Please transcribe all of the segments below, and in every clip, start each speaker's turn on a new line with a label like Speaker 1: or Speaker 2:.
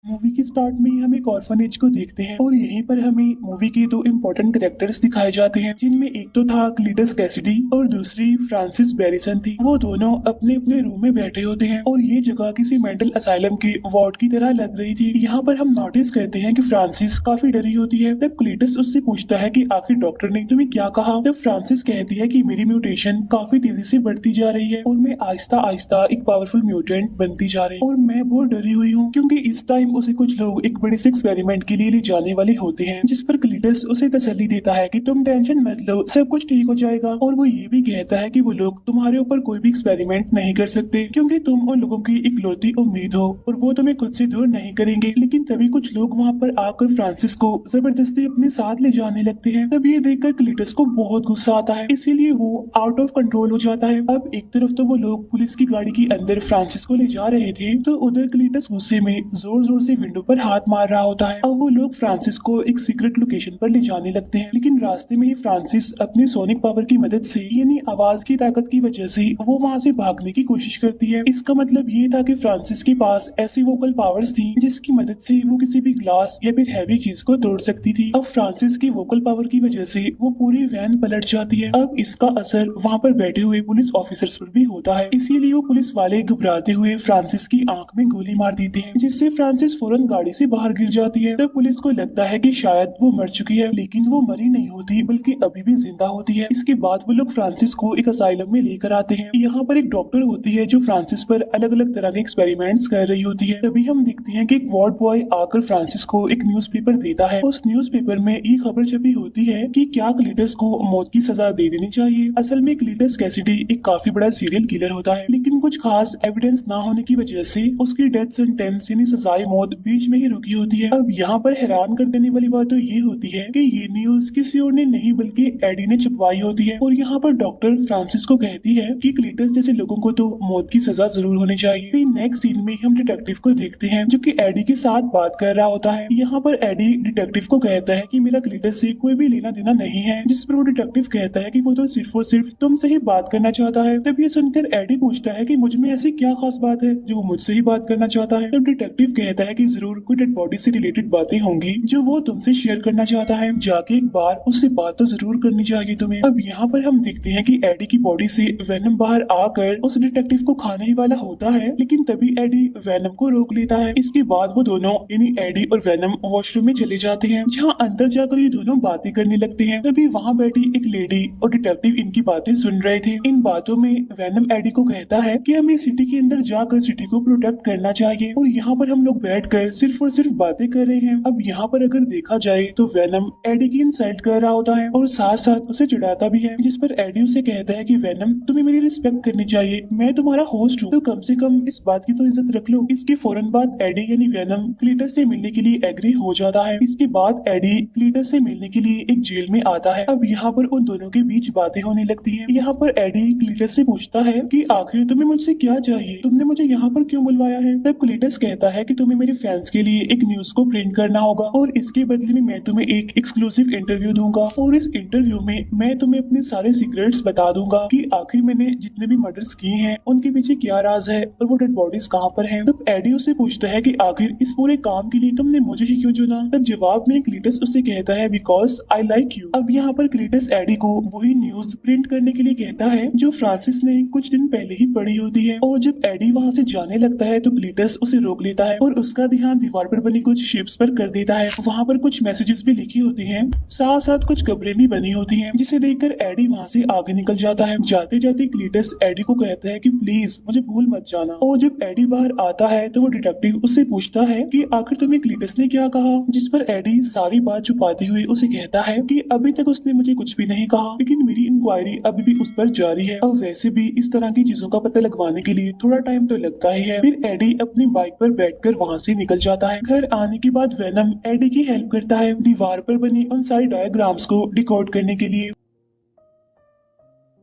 Speaker 1: Movie के start में ही हम एक ऑर्फनेज को देखते हैं और यहीं पर हमें मूवी के दो इम्पोर्टेंट कैरेक्टर्स दिखाए जाते हैं, जिनमें एक तो था क्लीटस कैसिडी और दूसरी फ्रांसिस बैरिसन थी। वो दोनों अपने अपने रूम में बैठे होते हैं और ये जगह किसी मेंटल असाइलम के वार्ड की तरह लग रही थी। यहाँ पर हम नोटिस करते हैं कि फ्रांसिस काफी डरी होती है। तब क्लीटस उससे पूछता है कि आखिर डॉक्टर ने तुम्हें क्या कहा। तब फ्रांसिस कहती है कि मेरी म्यूटेशन काफी तेजी से बढ़ती जा रही है और मैं आहिस्ता आहिस्ता एक पावरफुल म्यूटेंट बनती जा रही हूँ और मैं बहुत डरी हुई हूँ, क्योंकि इस टाइम उसे कुछ लोग एक बड़े से एक्सपेरिमेंट के लिए ले जाने वाले होते हैं, जिस पर क्लीटस उसे तसल्ली देता है कि तुम टेंशन मत लो, सब कुछ ठीक हो जाएगा। और वो ये भी कहता है कि वो लोग तुम्हारे ऊपर कोई भी एक्सपेरिमेंट नहीं कर सकते, क्योंकि तुम उन लोगों की इकलौती उम्मीद हो और वो तुम्हें खुद से दूर नहीं करेंगे। लेकिन तभी कुछ लोग वहाँ पर आकर फ्रांसिस को जबरदस्ती अपने साथ ले जाने लगते हैं। तब ये देखकर क्लीटस को बहुत गुस्सा आता है, इसीलिए वो आउट ऑफ कंट्रोल हो जाता है। अब एक तरफ तो वो लोग पुलिस की गाड़ी के अंदर फ्रांसिस को ले जा रहे थे, तो उधर क्लीटस गुस्से में जोर जोर से विंडो पर हाथ मार रहा होता है। अब वो लोग फ्रांसिस को एक सीक्रेट लोकेशन पर ले जाने लगते हैं, लेकिन रास्ते में ही फ्रांसिस अपने सोनिक पावर की मदद से, यानी आवाज की ताकत की वजह से, वो वहाँ से भागने की कोशिश करती है। इसका मतलब ये था कि फ्रांसिस के पास ऐसी वोकल पावर्स थी जिसकी मदद से वो किसी भी ग्लास या फिर हैवी चीज को तोड़ सकती थी। अब फ्रांसिस की वोकल पावर की वजह से वो पूरी वैन पलट जाती है। अब इसका असर वहाँ पर बैठे हुए पुलिस ऑफिसर्स पर भी होता है, इसीलिए वो पुलिस वाले घबराते हुए फ्रांसिस की आंख में गोली मार देते हैं, जिससे फ्रांसिस फौरन गाड़ी से बाहर गिर जाती है। तब पुलिस को लगता है कि शायद वो मर चुकी है, लेकिन वो मरी नहीं होती बल्कि अभी भी जिंदा होती है। इसके बाद वो लोग फ्रांसिस को एक असाइलम में लेकर आते हैं। यहाँ पर एक डॉक्टर होती है जो फ्रांसिस पर अलग अलग तरह के एक्सपेरिमेंट्स कर रही होती है। तभी हम देखते हैं कि एक वार्ड बॉय आकर फ्रांसिस को एक न्यूज़पेपर देता है। उस न्यूज़पेपर में ये खबर छपी होती है कि क्या क्लीटस को मौत की सजा दे देनी चाहिए। असल में क्लीटस कैसिडी एक काफी बड़ा सीरियल किलर होता है, लेकिन कुछ खास एविडेंस ना होने की वजह से उसकी डेथ सेंटेंस यानी सजाए मौत बीच में ही रुकी होती है। अब यहाँ पर हैरान कर देने वाली बात तो ये होती है कि ये न्यूज किसी और ने नहीं बल्कि एडी ने छपवाई होती है। और यहाँ पर डॉक्टर फ्रांसिस को कहती है कि क्लीटस जैसे लोगों को तो मौत की सजा जरूर होनी चाहिए। फिर नेक्स्ट सीन में हम डिटेक्टिव को देखते हैं जो कि एडी के साथ बात कर रहा होता है। यहाँ पर एडी डिटेक्टिव को कहता है कि मेरा क्लीटस से कोई भी लेना देना नहीं है, जिस पर वो डिटेक्टिव कहता है कि वो तो सिर्फ और सिर्फ तुमसे ही बात करना चाहता है। तब ये सुनकर एडी पूछता है कि मुझ में ऐसी क्या खास बात है जो वो मुझसे ही बात करना चाहता है। तब डिटेक्टिव कहता है कि जरूर कोई डेड बॉडी से रिलेटेड बातें होंगी जो वो तुमसे शेयर करना चाहता है, जाके एक बार उससे बात तो जरूर करनी चाहिए तुम्हें। अब यहाँ पर हम देखते हैं कि एडी की बॉडी से वेनम बाहर आकर उस डिटेक्टिव को खाने ही वाला होता है, लेकिन तभी एडी वेनम को रोक लेता है। इसके बाद वो दोनों यानी एडी और वेनम वॉशरूम में चले जाते हैं, जहाँ अंदर जाकर ये दोनों बातें करने लगते हैं। तभी वहाँ बैठी एक लेडी और डिटेक्टिव इनकी बातें सुन रहे थे। इन बातों में वेनम एडी को कहता है कि हमें सिटी के अंदर जाकर सिटी को प्रोटेक्ट करना चाहिए और यहाँ पर हम लोग बैठकर सिर्फ और सिर्फ बातें कर रहे हैं। अब यहाँ पर अगर देखा जाए तो वेनम एडी की इंसल्ट कर रहा होता है और साथ साथ उसे चिढ़ाता भी है, जिस पर एडी उसे कहता है कि वेनम तुम्हें मेरी रिस्पेक्ट करनी चाहिए, मैं तुम्हारा होस्ट हूँ, तो कम से कम इस बात की तो इज्जत रख लो। इसके फौरन बाद एडी यानी वेनम क्लीटस से मिलने के लिए एग्री हो जाता है। इसके बाद एडी क्लीटस से मिलने के लिए एक जेल में आता है। अब यहाँ पर उन दोनों के बीच बातें होने लगती है। यहाँ पर एडी क्लीटस से पूछता है कि आखिर तुम्हें मुझसे क्या चाहिए, तुमने मुझे यहाँ पर क्यों बुलवाया है। तब क्लीटस कहता है कि तुम्हें मेरे फैंस के लिए एक न्यूज को प्रिंट करना होगा और इसके बदले में मैं तुम्हें एक एक्सक्लूसिव इंटरव्यू दूंगा और इस इंटरव्यू में मैं तुम्हें अपने सारे सीक्रेट्स बता दूंगा कि आखिर मैंने जितने भी मर्डर्स किए हैं उनके पीछे क्या राज है और वो डेड बॉडीज कहाँ पर हैं। तब एडी उससे पूछता है कि आखिर इस पूरे काम के लिए तुमने मुझे ही क्यों चुना। तब जवाब में क्लीटस उससे कहता है बिकॉज आई लाइक यू। अब यहाँ पर क्लीटस एडी को वही न्यूज प्रिंट करने के लिए कहता है जो फ्रांसिस ने कुछ दिन पहले ही पढ़ी होती है। और जब एडी वहाँ से जाने लगता है तो क्लीटस उसे रोक लेता है और उसका ध्यान दीवार पर बनी कुछ शिप्स पर कर देता है। वहाँ पर कुछ मैसेजेस भी लिखी होती हैं, साथ साथ कुछ कब्रें भी बनी होती हैं, जिसे देखकर एडी वहाँ से आगे निकल जाता है। जाते जाते क्लीटस एडी को कहता है कि प्लीज मुझे भूल मत जाना। और जब एडी बाहर आता है तो वो डिटेक्टिव उससे पूछता है कि आखिर तुम्हें क्लीटस ने क्या कहा, जिस पर एडी सारी बात छुपाते हुए उसे कहता है कि अभी तक उसने मुझे कुछ भी नहीं कहा, लेकिन मेरी इंक्वायरी अभी भी उस पर जारी है और वैसे भी इस तरह की चीजों का पता लगवाने के लिए थोड़ा टाइम तो लगता ही है। फिर एडी अपनी बाइक पर बैठकर वहाँ से निकल जाता है। घर आने के बाद वेनम एडी की हेल्प करता है दीवार पर बनी उन सारी डायग्राम्स को डिकोड करने के लिए।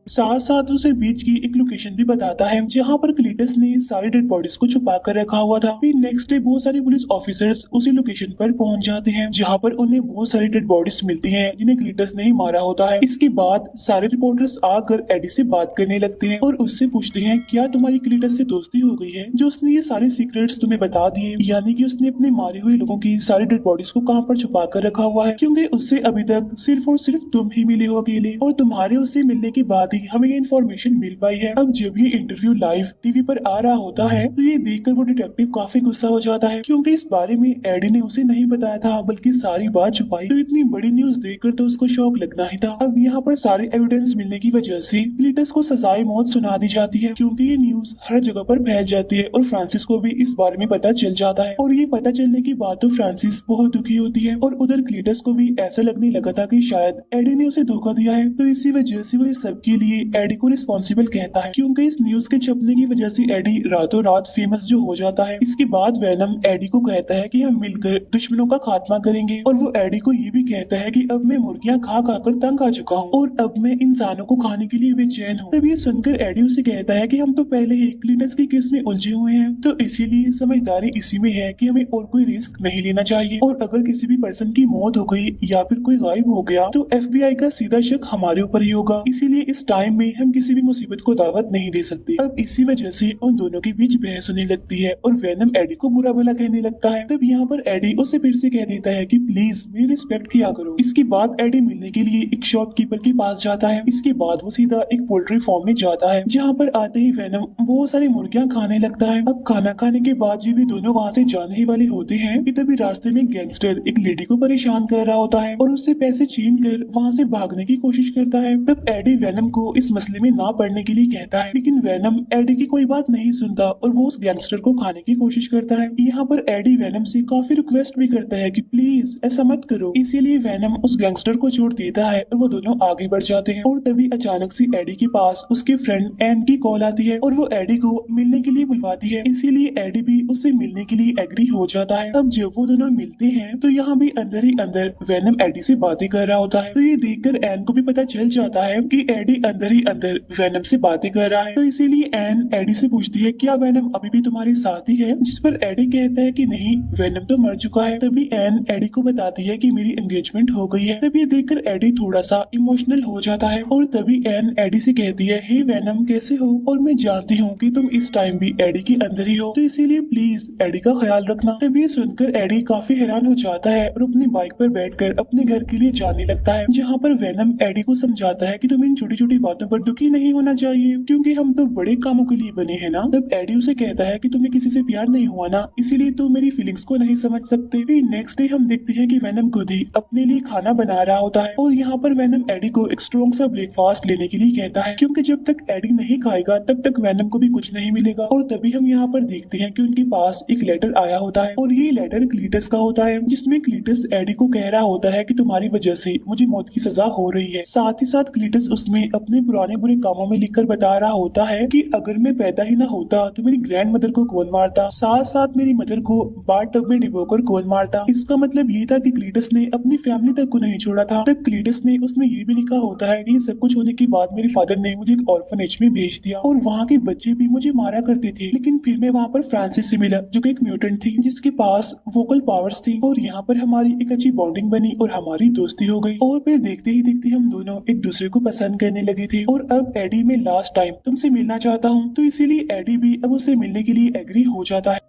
Speaker 1: साथ साथ उसे बीच की एक लोकेशन भी बताता है जहाँ पर क्लीटस ने सारी डेड बॉडीज को छुपा कर रखा हुआ था। फिर नेक्स्ट डे बहुत सारे पुलिस ऑफिसर्स उसी लोकेशन पर पहुंच जाते हैं जहाँ पर उन्हें बहुत सारी डेड बॉडीज मिलती हैं जिन्हें क्लीटस ने ही मारा होता है। इसके बाद सारे रिपोर्टर्स आकर एडी से बात करने लगते हैं और उससे पूछते हैं क्या तुम्हारी क्लीटस से दोस्ती हो गई है जो उसने ये सारे सीक्रेट्स तुम्हें बता दिए, यानी कि उसने अपने मारे हुए लोगों की सारी डेड बॉडीज को कहाँ पर छुपा कर रखा हुआ है, क्योंकि उससे अभी तक सिर्फ और सिर्फ तुम ही मिले हो अकेले और तुम्हारे उससे मिलने के बाद ही हमें ये इन्फॉर्मेशन मिल पाई है। अब जब ये इंटरव्यू लाइव टीवी पर आ रहा होता है तो ये देखकर वो डिटेक्टिव काफी गुस्सा हो जाता है क्योंकि इस बारे में एडी ने उसे नहीं बताया था बल्कि सारी बात छुपाई। तो इतनी बड़ी न्यूज देखकर तो उसको शौक लगना ही था। अब यहाँ पर सारे एविडेंस मिलने की वजह से क्लीटस को सजाए मौत सुना दी जाती है क्योंकि ये न्यूज हर जगह पर फैल जाती है और फ्रांसिस को भी इस बारे में पता चल जाता है। और ये पता चलने के बाद तो फ्रांसिस बहुत दुखी होती है और उधर क्लीटस को भी ऐसा लगने लगा था कि शायद एडी ने उसे धोखा दिया है। तो इसी वजह से वो इस सब के लिए एडी को रिस्पॉन्सिबल कहता है क्योंकि इस न्यूज के छपने की वजह से एडी रातों रात फेमस जो हो जाता है। इसके बाद वेनम एडी को कहता है कि हम मिलकर दुश्मनों का खात्मा करेंगे और वो एडी को ये भी कहता है कि अब मैं मुर्गियां खा खा कर तंग आ चुका हूँ और अब मैं इंसानों को खाने के लिए बेचैन हूँ। तब ये सुनकर एडी उसे कहता है कि हम तो पहले ही क्लीटस के केस में उलझे हुए हैं तो इसीलिए समझदारी इसी में है कि हमें और कोई रिस्क नहीं लेना चाहिए और अगर किसी भी पर्सन की मौत हो गई या फिर कोई गायब हो गया तो FBI का सीधा शक हमारे ऊपर ही होगा, इसीलिए इस टाइम में हम किसी भी मुसीबत को दावत नहीं दे सकते। अब इसी वजह से उन दोनों के बीच बहस होने लगती है और वेनम एडी को बुरा भला कहने लगता है। तब यहाँ पर एडी उसे फिर से कह देता है कि प्लीज मेरी रिस्पेक्ट किया करो। इसके बाद एडी मिलने के लिए एक शॉपकीपर के पास जाता है। इसके बाद वो सीधा एक पोल्ट्री फार्म में जाता है जहाँ पर आते ही वेनम बहुत सारी मुर्गियां खाने लगता है। अब खाना खाने के बाद ये भी दोनों वहाँ से जाने ही वाले होते हैं कि तभी रास्ते में गैंगस्टर एक लेडी को परेशान कर रहा होता है और उससे पैसे छीन कर वहाँ से भागने की कोशिश करता है। तब एडी वेनम को इस मसले में ना पड़ने के लिए कहता है लेकिन वेनम एडी की कोई बात नहीं सुनता और वो उस गैंगस्टर को खाने की कोशिश करता है। यहाँ पर एडी वेनम से काफी रिक्वेस्ट भी करता है कि प्लीज ऐसा मत करो, इसीलिए वेनम उस गैंगस्टर को छोड़ देता है और वो दोनों आगे बढ़ जाते हैं। और तभी अचानक से एडी के पास उसके फ्रेंड एन की कॉल आती है और वो एडी को मिलने के लिए बुलवाती है, इसीलिए एडी भी उससे मिलने के लिए एग्री हो जाता है। अब जब वो दोनों मिलते हैं तो यहाँ भी अंदर ही अंदर वेनम एडी से बातें कर रहा होता है। तो ये देखकर एन को भी पता चल जाता है कि एडी अंदर ही अंदर वेनम से बातें कर रहा है। तो इसीलिए एन एडी से पूछती है क्या वेनम अभी भी तुम्हारे साथ ही है, जिस पर एडी कहता है कि नहीं वेनम तो मर चुका है। तभी एन एडी को बताती है कि मेरी एंगेजमेंट हो गई है। तभी देखकर एडी थोड़ा सा इमोशनल हो जाता है और तभी एन एडी से कहती है हे वेनम कैसे हो, और मैं जानती हूँ कि तुम इस टाइम भी एडी के अंदर ही हो तो इसीलिए प्लीज एडी का ख्याल रखना। तभी सुनकर एडी काफी हैरान हो जाता है और अपनी बाइक पर बैठकर अपने घर के लिए जाने लगता है जहाँ पर वेनम एडी को समझाता है कि तुम इन छोटी छोटी बातों पर दुखी नहीं होना चाहिए क्योंकि हम तो बड़े कामों के लिए बने हैं ना। तब एडी उसे कहता है कि तुम्हें किसी से प्यार नहीं हुआ ना, इसीलिए तुम मेरी फीलिंग्स को नहीं समझ सकते। फिर नेक्स्ट डे हम देखते हैं कि वेनम खुद ही अपने लिए खाना बना रहा होता है और यहाँ पर वेनम एडी को एक स्ट्रॉन्ग सा ब्रेकफास्ट लेने के लिए कहता है क्योंकि जब तक एडी नहीं खाएगा तब तक वेनम को भी कुछ नहीं मिलेगा। और तभी हम यहाँ पर देखते हैं कि उनके पास एक लेटर आया होता है और ये लेटर क्लीटस का होता है जिसमें क्लीटस एडी को कह रहा होता है कि तुम्हारी वजह से मुझे मौत की सजा हो रही है। साथ ही साथ क्लीटस उसमें अपने पुराने बुरे कामों में लिखकर बता रहा होता है कि अगर मैं पैदा ही ना होता तो मेरी ग्रैंड मदर को कौन मारता, साथ साथ मेरी मदर को बाथ टब में डिबोकर कौन मारता। इसका मतलब ये था कि क्लीटस ने अपनी फैमिली तक को नहीं छोड़ा था। तब क्लीटस ने उसमें ये भी लिखा होता है कि सब कुछ होने के बाद मेरे फादर ने मुझे एक ऑर्फनेज में भेज दिया और वहाँ के बच्चे भी मुझे मारा करते थे, लेकिन फिर मैं वहाँ पर फ्रांसिस से मिला जो कि एक म्यूटेंट थी जिसके पास वोकल पावर्स थी और यहाँ पर हमारी एक अच्छी बॉन्डिंग बनी और हमारी दोस्ती हो गई और फिर देखते ही देखते हम दोनों एक दूसरे को पसंद करने लगे थे। और अब एडी मैं लास्ट टाइम तुमसे मिलना चाहता हूँ, तो इसीलिए एडी भी अब उससे मिलने के लिए एग्री हो जाता है।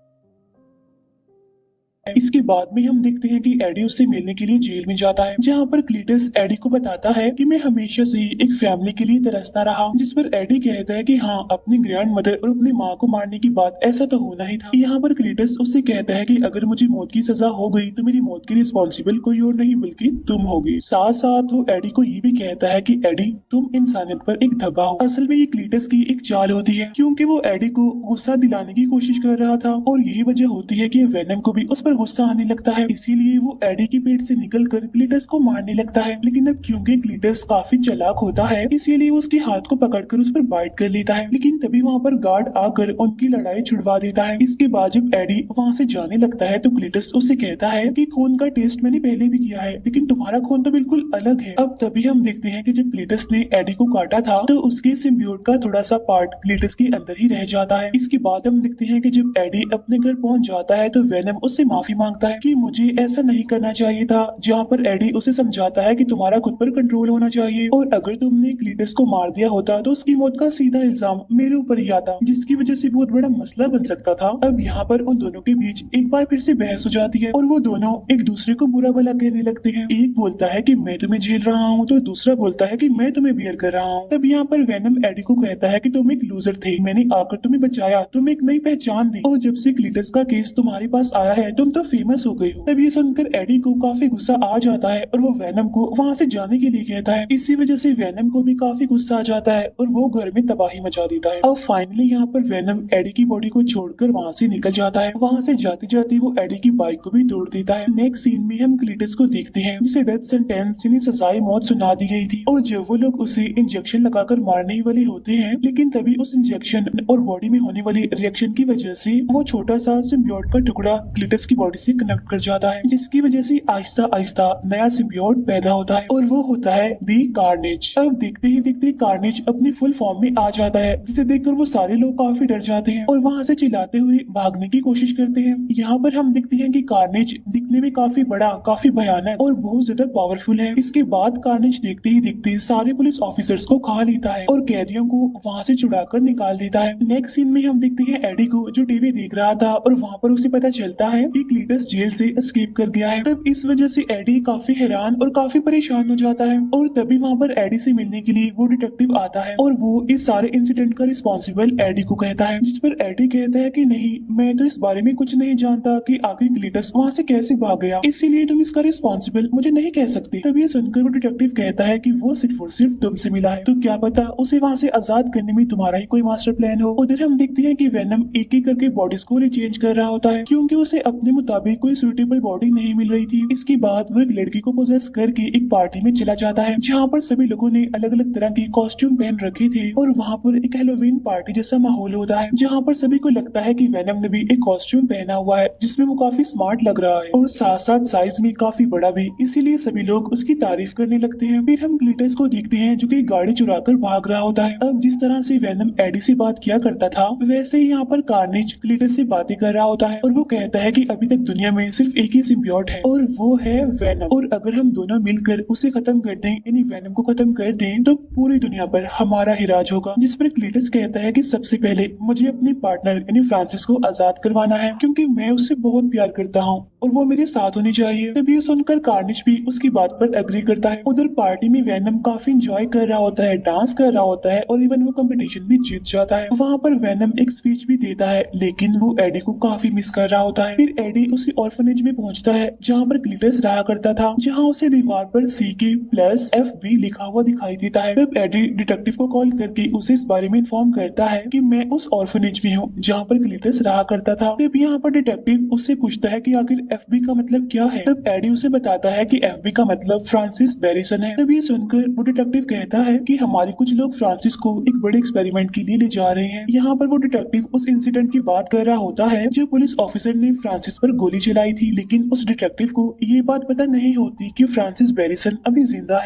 Speaker 1: इसके बाद में हम देखते हैं कि एडी उससे मिलने के लिए जेल में जाता है जहाँ पर क्लीटस एडी को बताता है कि मैं हमेशा से ही एक फैमिली के लिए तरसता रहा, जिस पर एडी कहता है कि हाँ अपनी ग्रैंड मदर और अपनी माँ को मारने की बात ऐसा तो होना ही था। यहाँ पर क्लीटस उससे कहता है कि अगर मुझे मौत की सजा हो गई तो मेरी मौत की रिस्पॉन्सिबल कोई और नहीं बल्कि तुम होगी। साथ साथ वो एडी को ये भी कहता है कि एडी तुम इंसानियत पर एक धब्बा हो। असल में ये क्लीटस की एक चाल होती है क्योंकि वो एडी को गुस्सा दिलाने की कोशिश कर रहा था और यही वजह होती है कि वेनम को भी उस पर गुस्सा आने लगता है, इसीलिए वो एडी के पेट से निकलकर क्लीटस को मारने लगता है। लेकिन अब क्योंकि क्लीटस काफी चालाक होता है, इसीलिए वो उसके हाथ को पकड़कर उस पर बाइट कर लेता है। लेकिन तभी वहाँ पर गार्ड आकर उनकी लड़ाई छुड़वा देता है। इसके बाद जब एडी वहाँ से जाने लगता है तो क्लीटस उससे कहता है कि खून का टेस्ट मैंने पहले भी किया है, लेकिन तुम्हारा खून तो बिल्कुल अलग है। अब तभी हम देखते हैं कि जब क्लीटस ने एडी को काटा था तो उसके सिम्बियोट का थोड़ा सा पार्ट क्लीटस के अंदर ही रह जाता है। इसके बाद हम देखते हैं कि जब एडी अपने घर पहुंच जाता है तो वेनम उससे माफी मांगता है कि मुझे ऐसा नहीं करना चाहिए था, जहाँ पर एडी उसे समझाता है कि तुम्हारा खुद पर कंट्रोल होना चाहिए और अगर तुमने क्लीटस को मार दिया होता तो उसकी मौत का सीधा इल्जाम मेरे ऊपर ही आता, जिसकी वजह से बहुत बड़ा मसला बन सकता था। अब यहाँ पर उन दोनों के बीच एक बार फिर से बहस हो जाती है और वो दोनों एक दूसरे को बुरा भला कहने लगते हैं। एक बोलता है कि मैं तुम्हें झेल रहा हूँ तो दूसरा बोलता है कि मैं तुम्हें बियर कर रहा हूँ। तब यहाँ पर वेनम एडी को कहता है कि तुम एक लूजर थे, मैंने आकर तुम्हें बचाया, तुम एक नई पहचान दी और जब से क्लीटस का केस तुम्हारे पास आया है तुम तो फेमस हो गई हो। तब ये सुनकर एडी को काफी गुस्सा आ जाता है और वो वेनम को वहाँ से जाने के लिए कहता है। इसी वजह से वेनम को भी काफी गुस्सा आ जाता है और वो घर में तबाही मचा देता है। अब फाइनली यहाँ पर वेनम एडी की बॉडी को छोड़कर वहाँ से निकल जाता है। वहाँ से जाते जाते वो एडी की बाइक को भी तोड़ देता है। नेक्स्ट सीन में हम क्लीटस को देखते हैं जिसे डेथ सेंटेंस यानी सजाए मौत सुना दी गई थी और जब वो लोग उसे इंजेक्शन लगाकर मारने ही वाले होते हैं, लेकिन तभी उस इंजेक्शन और बॉडी में होने वाली रिएक्शन की वजह से वो छोटा सा सिम्बियोट का टुकड़ा क्लीटस की बॉडी से कनेक्ट कर जाता है, जिसकी वजह से आहिस्ता आहिस्ता नया सिम्बियोट पैदा होता है और वो होता है दी कार्नेज। अब देखते ही देखते कार्नेज अपनी फुल फॉर्म में आ जाता है, जिसे देखकर वो सारे लोग काफी डर जाते हैं और वहाँ से चिल्लाते हुए भागने की कोशिश करते हैं। यहाँ पर हम देखते हैं कि कार्नेज दिखने में काफी बड़ा, काफी भयानक और बहुत ज्यादा पावरफुल है। इसके बाद कार्नेज देखते ही देखते सारे पुलिस ऑफिसर्स को खा लेता है और कैदियों को वहाँ से छुड़ाकर निकाल देता है। नेक्स्ट सीन में हम देखते हैं एडी को जो टीवी देख रहा था और वहाँ पर उसे पता चलता है कि क्लीटस जेल से एस्केप कर गया है। तब इस वजह से एडी काफी हैरान और काफी परेशान हो जाता है और तभी वहाँ पर एडी से मिलने के लिए वो डिटेक्टिव आता है और वो इस सारे इंसिडेंट का रिस्पॉन्सिबल एडी को कहता है, जिस पर एडी कहता है कि नहीं, मैं तो इस बारे में कुछ नहीं जानता कि आखिर क्लीटस वहाँ से कैसे भाग गया, इसीलिए तुम इसका रिस्पॉन्सिबल मुझे नहीं कह सकते। तब ये सुनकर वो डिटेक्टिव कहता है कि वो सिर्फ और सिर्फ तुमसे मिला है, तो क्या पता उसे वहाँ से आजाद करने में तुम्हारा ही कोई मास्टर प्लान हो। उधर हम देखते हैं कि वेनम एक एक करके बॉडीज को चेंज कर रहा होता है क्योंकि उसे अपने मुताबिक कोई सूटेबल बॉडी नहीं मिल रही थी। इसके बाद वो एक लड़की को पोजेस करके एक पार्टी में चला जाता है जहाँ पर सभी लोगों ने अलग अलग तरह के कॉस्ट्यूम पहन रखे थे और वहाँ पर एक हेलोवीन पार्टी जैसा माहौल होता है जहाँ पर सभी को लगता है कि वेनम ने भी एक कॉस्ट्यूम पहना हुआ है जिसमें वो काफी स्मार्ट लग रहा है और साथ साथ साइज में काफी बड़ा भी, इसीलिए सभी लोग उसकी तारीफ करने लगते हैं। फिर हम क्लीटस को देखते हैं जो कि गाड़ी चुराकर भाग रहा होता है। अब जिस तरह से वेनम एडी से बात किया करता था वैसे ही यहाँ पर कार्नेज क्लीटस से बातें कर रहा होता है और वो कहता है कि अभी तक दुनिया में सिर्फ एक ही सिम्बियोट है और वो है वेनम, और अगर हम दोनों मिलकर उसे खत्म कर दें यानी वेनम को खत्म कर दें तो पूरी दुनिया पर हमारा ही राज होगा। जिस पर क्लीटस कहता है कि सबसे पहले मुझे अपनी पार्टनर यानी फ्रांसिस को आजाद करवाना है क्योंकि मैं उससे बहुत प्यार करता हूँ और वो मेरे साथ होनी चाहिए। तभी ये सुनकर कार्नेज भी उसकी बात पर एग्री करता है। उधर पार्टी में वेनम काफी एंजॉय कर रहा होता है, डांस कर रहा होता है और इवन वो कंपटीशन भी जीत जाता है। वहाँ पर वेनम एक स्पीच भी देता है लेकिन वो एडी को काफी मिस कर रहा होता है। फिर एडी उसी ऑर्फनेज में पहुँचता है जहाँ पर क्लीटस रहा करता था, जहाँ उसे दीवार पर CK+FB लिखा हुआ दिखाई देता है। तब एडी डिटेक्टिव को कॉल करके उसे इस बारे में इन्फॉर्म करता है कि मैं उस ऑर्फनेज में हूँ जहाँ पर क्लीटस रहा करता था। तब यहाँ पर डिटेक्टिव उससे पूछता है कि आखिर FB का मतलब क्या है। तब एडी उसे बताता है कि FB का मतलब फ्रांसिस बैरिसन है। तब ये सुनकर वो डिटेक्टिव कहता है कि हमारे कुछ लोग फ्रांसिस को एक बड़े एक्सपेरिमेंट के लिए ले जा रहे हैं। यहाँ पर वो डिटेक्टिव उस इंसिडेंट की बात कर रहा होता है जो पुलिस ऑफिसर ने फ्रांसिस पर गोली चलाई थी, लेकिन उस डिटेक्टिव को ये बात पता नहीं होती कि फ्रांसिस बैरिसन अभी जिंदा है।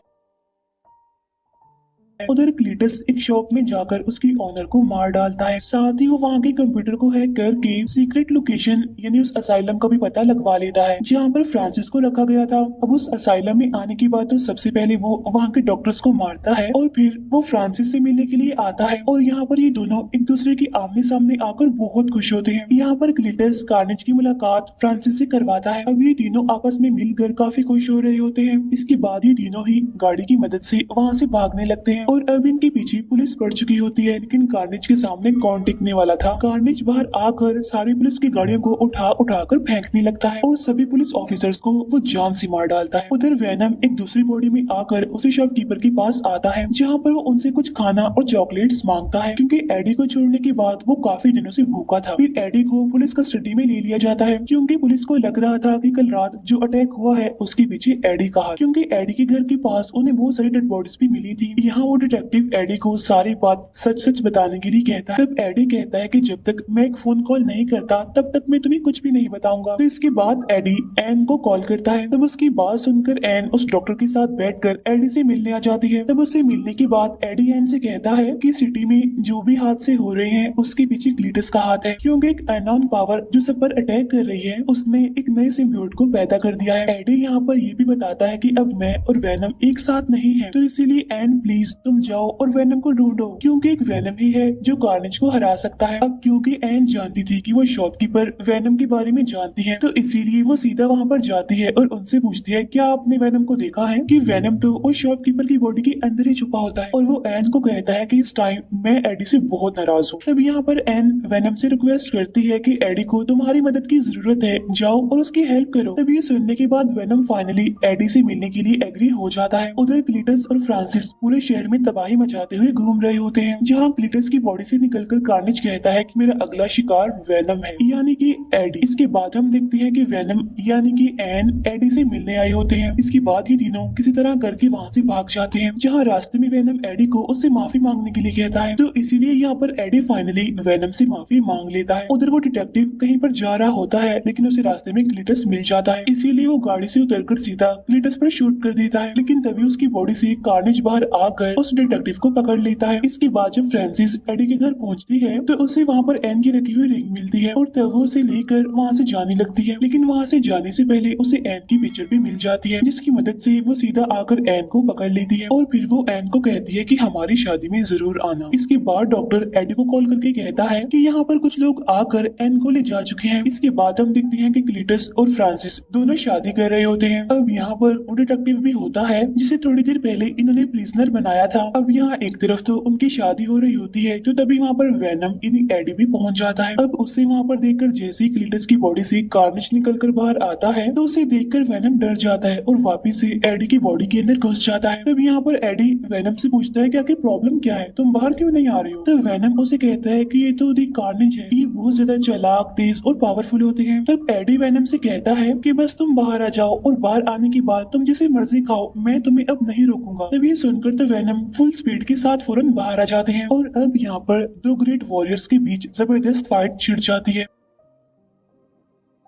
Speaker 1: उधर क्लीटस एक शॉप में जाकर उसकी ओनर को मार डालता है, साथ ही वो वहाँ के कंप्यूटर को हैक करके सीक्रेट लोकेशन यानी उस असाइलम का भी पता लगवा लेता है जहाँ पर फ्रांसिस को रखा गया था। अब उस असाइलम में आने के बाद तो सबसे पहले वो वहाँ के डॉक्टर्स को मारता है और फिर वो फ्रांसिस से मिलने के लिए आता है और यहाँ पर ये दोनों एक दूसरे के आमने सामने आकर बहुत खुश होते हैं। यहाँ पर क्लीटस कार्नेज की मुलाकात फ्रांसिस से करवाता है। अब ये तीनों आपस में मिलकर काफी खुश हो रहे होते हैं। इसके बाद ये तीनों ही गाड़ी की मदद से वहाँ से भागने लगते हैं और अब इनके पीछे पुलिस पड़ चुकी होती है, लेकिन कार्नेज के सामने कौन टिकने वाला था। कार्नेज बाहर आकर सारी पुलिस की गाड़ियों को उठा उठाकर फेंकने लगता है और सभी पुलिस ऑफिसर्स को वो जान से मार डालता है। उधर वेनम एक दूसरी बॉडी में आकर उसी शॉपकीपर के पास आता है, जहाँ पर वो उनसे कुछ खाना और चॉकलेट्स मांगता है, क्योंकि एडी को छोड़ने के बाद वो काफी दिनों से भूखा था। फिर एडी को पुलिस कस्टडी में ले लिया जाता है, क्योंकि पुलिस को लग रहा था कि कल रात जो अटैक हुआ है उसके पीछे एडी का हाथ, क्योंकि एडी के घर के पास उन्हें बहुत सारी डेड बॉडीज भी मिली थी। यहाँ वो डिटेक्टिव एडी को सारी बात सच सच बताने के लिए कहता है। तब एडी कहता है कि जब तक मैं एक फोन कॉल नहीं करता तब तक मैं तुम्हें कुछ भी नहीं बताऊंगा। तो इसके बाद एडी एन को कॉल करता है। तब उसकी बात सुनकर एन उस डॉक्टर के साथ बैठकर एडी से मिलने आ जाती है। तब उससे मिलने के बाद एडी एन से कहता है कि सिटी में जो भी हादसे हो रहे हैं उसके पीछे ग्लिटस का हाथ है, क्योंकि एक अननोन पावर जो सब पर अटैक कर रही है उसने एक नए सिम्बियोट को पैदा कर दिया है। एडी यहाँ पर ये भी बताता है कि अब मैं और वेनम एक साथ नहीं है, तो इसीलिए एन प्लीज तुम जाओ और वेनम को ढूंढो, क्योंकि एक वेनम ही है जो कार्नेज को हरा सकता है। अब क्योंकि एन जानती थी कि वो शॉपकीपर वेनम के बारे में जानती है, तो इसीलिए वो सीधा वहाँ पर जाती है और उनसे पूछती है क्या आपने वेनम को देखा है, कि वेनम तो उस शॉपकीपर की बॉडी के अंदर ही छुपा होता है। और वो एन को कहता है कि इस टाइम मैं एडी से बहुत नाराज हूँ। तब यहाँ पर एन वेनम से रिक्वेस्ट करती है कि एडी को तुम्हारी मदद की जरूरत है, जाओ और उसकी हेल्प करो। तब ये सुनने के बाद वेनम फाइनली एडी से मिलने के लिए एग्री हो जाता है। उधर क्लीटस और फ्रांसिस पूरे शहर में तबाही मचाते हुए घूम रहे होते हैं, जहाँ क्लीटस की बॉडी से निकलकर कार्नेज कहता है कि मेरा अगला शिकार वेनम है, यानी कि एडी। इसके बाद हम देखते हैं कि वेनम यानी कि एन एडी से मिलने आए होते हैं। इसके बाद ये तीनों किसी तरह करके वहाँ से भाग जाते हैं, जहाँ रास्ते में वेनम एडी को उससे माफी मांगने के लिए कहता है, तो इसीलिए यहाँ पर एडी फाइनली वेनम से माफी मांग लेता है। उधर वो डिटेक्टिव कहीं पर जा रहा होता है, लेकिन उसे रास्ते में क्लीटस मिल जाता है, इसीलिए वो गाड़ी से उतरकर सीधा क्लीटस पर शूट कर देता है। लेकिन तभी उसकी बॉडी से कार्नेज बाहर आकर उस डिटेक्टिव को पकड़ लेता है। इसके बाद जब फ्रांसिस एडी के घर पहुंचती है तो उसे वहाँ पर एन की रखी हुई रिंग मिलती है और तब वो उसे लेकर वहाँ से जाने लगती है। लेकिन वहाँ से जाने से पहले उसे एन की पिक्चर भी मिल जाती है, जिसकी मदद से वो सीधा आकर एन को पकड़ लेती है और फिर वो एन को कहती है कि हमारी शादी में जरूर आना। इसके बाद डॉक्टर एडी को कॉल करके कहता है कि यहाँ पर कुछ लोग आकर एन को ले जा चुके हैं। इसके बाद हम देखते हैं कि क्लीटस और फ्रांसिस दोनों शादी कर रहे होते हैं। अब यहाँ पर वो डिटेक्टिव भी होता है जिसे थोड़ी देर पहले इन्होंने प्रिजनर बनाया था। अब यहाँ एक तरफ तो उनकी शादी हो रही होती है, तो तभी वहाँ पर वेनम यानी एडी भी पहुंच जाता है। अब उसे वहाँ पर देखकर जैसे ही क्लीटस की बॉडी से कार्नेज निकलकर बाहर आता है तो उसे देखकर वेनम डर जाता है और वापिस से एडी की बॉडी के अंदर घुस जाता है। तब यहाँ पर एडी वेनम से पूछता है कि आखिर प्रॉब्लम क्या है, तुम बाहर क्यों नहीं आ रहे हो। तो वेनम उसे कहता है कि ये तो दी कार्नेज है, ये बहुत ज्यादा चालाक, तेज और पावरफुल होते हैं। तब एडी वेनम से कहता है कि बस तुम बाहर आ जाओ और बाहर आने के बाद तुम जैसे मर्जी खाओ, मैं तुम्हें अब नहीं रोकूंगा। तब ये सुनकर तो वेनम फुल स्पीड के साथ फौरन बाहर आ जाते हैं और अब यहाँ पर दो ग्रेट वॉरियर्स के बीच जबरदस्त फाइट छिड़ जाती है।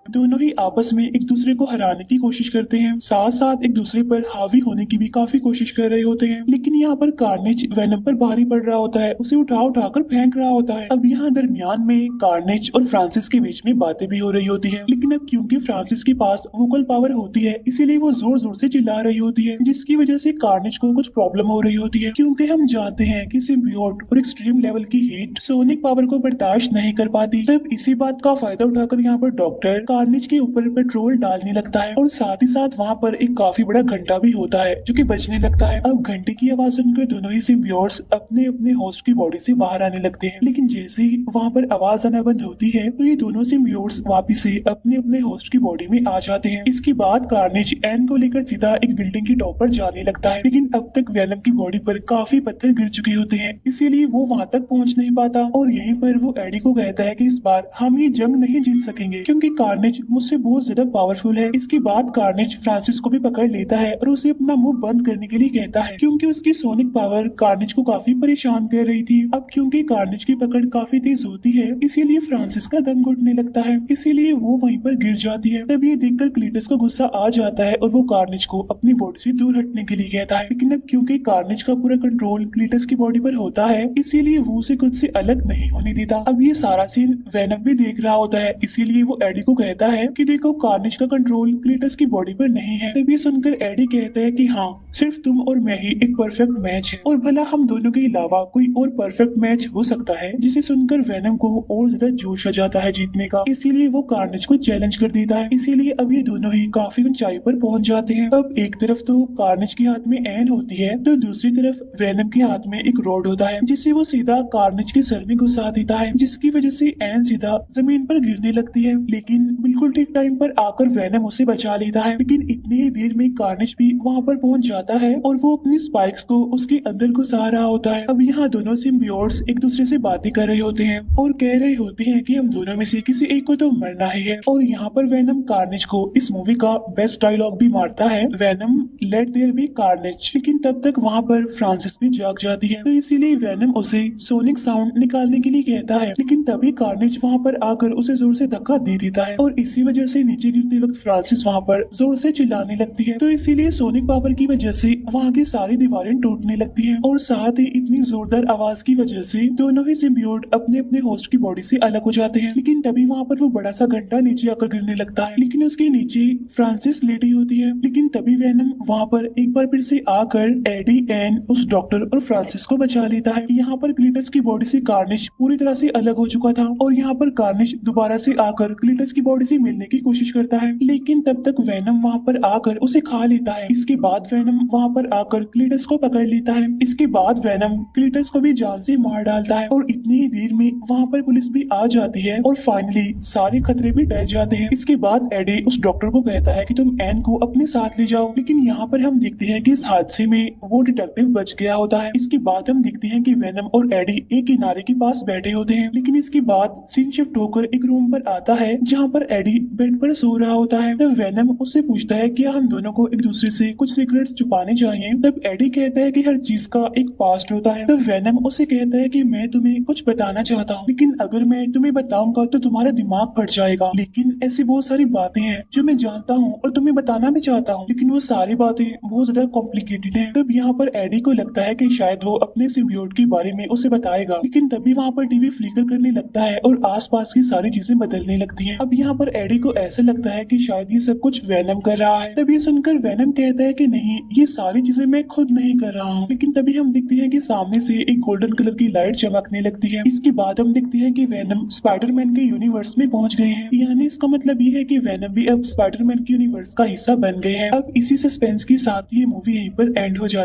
Speaker 1: दोनों ही आपस में एक दूसरे को हराने की कोशिश करते हैं, साथ साथ एक दूसरे पर हावी होने की भी काफी कोशिश कर रहे होते हैं। लेकिन यहाँ पर कार्नेज वेनम पर भारी पड़ रहा होता है, उसे उठा उठाकर फेंक रहा होता है। अब यहाँ दरमियान में कार्नेज और फ्रांसिस के बीच में बातें भी हो रही होती है, लेकिन अब क्योंकि फ्रांसिस के पास वोकल पावर होती है इसीलिए वो जोर जोर से चिल्ला रही होती है, जिसकी वजह से कार्नेज को कुछ प्रॉब्लम हो रही होती है, क्योंकि हम जानते हैं कि सिम्बियोट और एक्सट्रीम लेवल की हीट सोनिक पावर को बर्दाश्त नहीं कर पाती। तब इसी बात का फायदा उठाकर यहाँ पर डॉक्टर कार्नेज के ऊपर पेट्रोल डालने लगता है और साथ ही साथ वहाँ पर एक काफी बड़ा घंटा भी होता है जो कि बजने लगता है। अब घंटे की आवाज सुनकर दोनों ही सिम्बियोट्स अपने अपने होस्ट की बॉडी से बाहर आने लगते हैं, लेकिन जैसे ही वहाँ पर आवाज आना बंद होती है तो ये दोनों सिम्बियोट्स वापिस से अपने अपने होस्ट की बॉडी में आ जाते हैं। इसके बाद कार्नेज एन को लेकर सीधा एक बिल्डिंग की टॉप पर जाने लगता है, लेकिन अब तक वेनम की बॉडी पर काफी पत्थर गिर चुके होते हैं, इसीलिए वो वहाँ तक पहुँच नहीं पाता और यहीं पर वो एडी को कहता है कि इस बार हम ये जंग नहीं जीत सकेंगे क्योंकि कार्नेज मुझसे बहुत ज्यादा पावरफुल है। इसके बाद कार्नेज फ्रांसिस को भी पकड़ लेता है और उसे अपना मुंह बंद करने के लिए कहता है, क्योंकि उसकी सोनिक पावर कार्नेज को काफी परेशान कर रही थी। अब क्योंकि कार्नेज की पकड़ काफी तेज होती है इसीलिए फ्रांसिस का दम घुटने लगता है, इसीलिए वो वहीं पर गिर जाती है। तब ये देखकर क्लीटस को गुस्सा आ जाता है और वो कार्नेज को अपनी बॉडी से दूर हटने के लिए कहता है, लेकिन अब क्योंकि कार्नेज का पूरा कंट्रोल क्लीटस की बॉडी पर होता है इसीलिए वो उसे खुद से अलग नहीं होने देता। अब ये सारा सीन वेनम भी देख रहा होता है, इसीलिए वो एडी को कहता कहता है कि देखो कार्नेज का कंट्रोल क्लीटस की बॉडी पर नहीं है। तब ये सुनकर एडी कहता है कि हाँ, सिर्फ तुम और मैं ही एक परफेक्ट मैच है और भला हम दोनों के अलावा कोई और परफेक्ट मैच हो सकता है। जिसे सुनकर वेनम को और ज्यादा जोश आ जाता है जीतने का, इसीलिए वो कार्नेज को चैलेंज कर देता है। इसीलिए अब ये दोनों ही काफी ऊंचाई पर पहुंच जाते हैं। अब एक तरफ तो कार्नेज के हाथ में एन होती है तो दूसरी तरफ वेनम के हाथ में एक रॉड होता है जिसे वो सीधा कार्नेज के सर में घुसा देता है, जिसकी वजह से एन सीधा जमीन पर गिरने लगती है। लेकिन बिल्कुल ठीक टाइम पर आकर वेनम उसे बचा लेता है। लेकिन इतनी ही देर में कार्नेज भी वहाँ पर पहुंच जाता है और वो अपनी स्पाइक्स को उसके अंदर घुसा रहा होता है। अब यहाँ दोनों सिम्बियोट्स एक दूसरे से बातें कर रहे होते हैं और कह रहे होते हैं कि हम दोनों में से किसी एक को तो मरना ही है। और यहाँ पर वेनम कार्नेज को इस मूवी का बेस्ट डायलॉग भी मारता है, Venom let there be Carnage. लेकिन तब तक वहाँ पर फ्रांसिस भी जाग जाती है तो इसीलिए वेनम उसे सोनिक साउंड निकालने के लिए कहता है। लेकिन तभी कार्नेज वहाँ पर आकर उसे जोर से धक्का दे देता है और इसी वजह से नीचे गिरते वक्त फ्रांसिस वहाँ पर जोर से चिल्लाने लगती है। तो इसीलिए सोनिक पावर की वजह से वहाँ की सारी दीवारें टूटने लगती हैं और साथ ही इतनी जोरदार आवाज की वजह से दोनों ही सिम्बियोट अपने अपने होस्ट की बॉडी से अलग हो जाते हैं। लेकिन तभी वहाँ पर वो बड़ा सा घंटा नीचे आकर गिरने लगता है, लेकिन उसके नीचे फ्रांसिस लेटी होती है। लेकिन तभी वेनम वहाँ पर एक बार फिर से आकर एडी, एन, उस डॉक्टर और फ्रांसिस को बचा लेता है। यहाँ पर क्लीटस की बॉडी से कार्नेज पूरी तरह से अलग हो चुका था और यहाँ पर कार्नेज दोबारा से आकर क्लीटस की बॉडी से मिलने की कोशिश करता है, लेकिन तब तक वेनम वहाँ पर आकर उसे खा लेता है। इसके बाद वेनम वहाँ पर आकर क्लीटस को पकड़ लेता है। इसके बाद वेनम क्लीटस को भी जान से मार डालता है और इतनी ही देर में वहाँ पर पुलिस भी आ जाती है और फाइनली सारे खतरे भी टल जाते हैं। इसके बाद एडी उस डॉक्टर को कहता है कि तुम एन को अपने साथ ले जाओ, लेकिन यहाँ पर हम देखते हैं कि इस हादसे में वो डिटेक्टिव बच गया होता है। इसके बाद हम देखते हैं कि वेनम और एडी एक किनारे के पास बैठे होते हैं। लेकिन इसके बाद सीन शिफ्ट होकर एक रूम पर आता है जहाँ पर एडी बेड पर सो रहा होता है। तब वेनम उससे पूछता है कि हम दोनों को एक दूसरे से कुछ सीक्रेट्स छुपाने चाहिए। तब एडी कहता है कि हर चीज का एक पास्ट होता है। तब वेनम उसे कहता है कि मैं तुम्हें कुछ बताना चाहता हूँ, लेकिन अगर मैं तुम्हें बताऊंगा तो तुम्हारा दिमाग फट जाएगा। लेकिन ऐसी बहुत सारी बातें हैं जो मैं जानता हूँ और तुम्हें बताना भी चाहता हूँ, लेकिन वो सारी बातें बहुत ज्यादा कॉम्प्लिकेटेड हैं। तब यहाँ पर एडी को लगता है कि शायद वो अपने सिम्बियोट के बारे में उसे बताएगा, लेकिन तभी वहाँ पर टीवी फ्लिकर करने लगता है और आसपास की सारी चीजें बदलने लगती हैं। अब यहाँ पर एडी को ऐसा लगता है कि शायद ये सब कुछ वेनम कर रहा है। तब ये सुनकर वेनम कहता है कि नहीं, ये सारी चीजें मैं खुद नहीं कर रहा हूँ। लेकिन तभी हम देखते हैं कि सामने से एक गोल्डन कलर की लाइट चमकने लगती है। इसके बाद हम देखते हैं कि वेनम स्पाइडरमैन के यूनिवर्स में पहुंच गए हैं, यानी इसका मतलब ये है कि वेनम भी अब स्पाइडरमैन के यूनिवर्स का हिस्सा बन गए हैं। अब इसी सस्पेंस के साथ ये मूवी यहीं पर एंड हो जाती है।